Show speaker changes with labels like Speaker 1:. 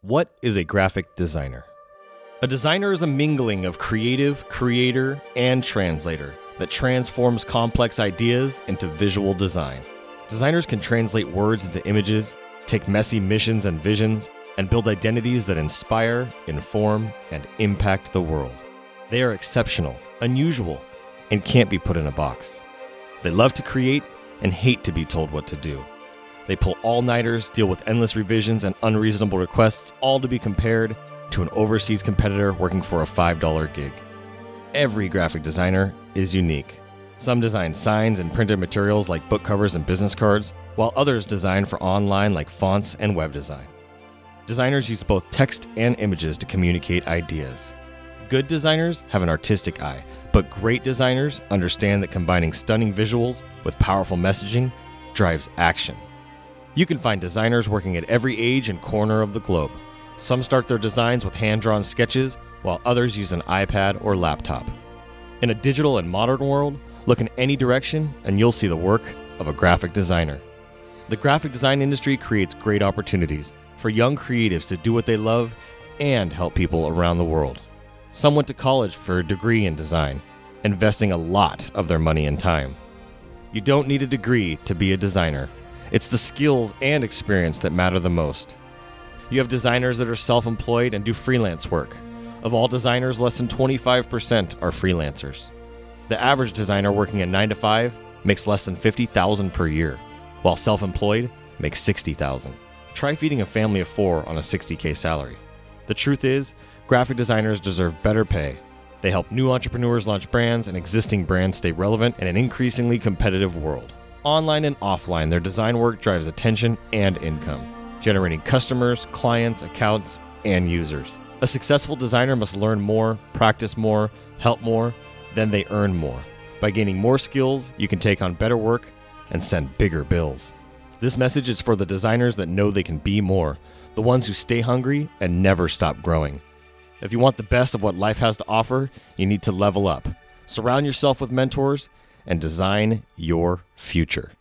Speaker 1: What is a graphic designer? A designer is a mingling of creative, creator, and translator that transforms complex ideas into visual design. Designers can translate words into images, take messy missions and visions, and build identities that inspire, inform, and impact the world. They are exceptional, unusual, and can't be put in a box. They love to create and hate to be told what to do. They pull all-nighters, deal with endless revisions and unreasonable requests, all to be compared to an overseas competitor working for a $5 gig. Every graphic designer is unique. Some design signs and printed materials like book covers and business cards, while others design for online like fonts and web design. Designers use both text and images to communicate ideas. Good designers have an artistic eye, but great designers understand that combining stunning visuals with powerful messaging drives action. You can find designers working at every age and corner of the globe. Some start their designs with hand-drawn sketches, while others use an iPad or laptop. In a digital and modern world, look in any direction and you'll see the work of a graphic designer. The graphic design industry creates great opportunities for young creatives to do what they love and help people around the world. Some went to college for a degree in design, investing a lot of their money and time. You don't need a degree to be a designer. It's the skills and experience that matter the most. You have designers that are self-employed and do freelance work. Of all designers, less than 25% are freelancers. The average designer working a 9-to-5 makes less than $50,000 per year, while self-employed makes $60,000. Try feeding a family of 4 on a $60K salary. The truth is, graphic designers deserve better pay. They help new entrepreneurs launch brands and existing brands stay relevant in an increasingly competitive world. Online and offline, their design work drives attention and income, generating customers, clients, accounts, and users. A successful designer must learn more, practice more, help more, then they earn more. By gaining more skills, you can take on better work and send bigger bills. This message is for the designers that know they can be more, the ones who stay hungry and never stop growing. If you want the best of what life has to offer, you need to level up. Surround yourself with mentors and design your future.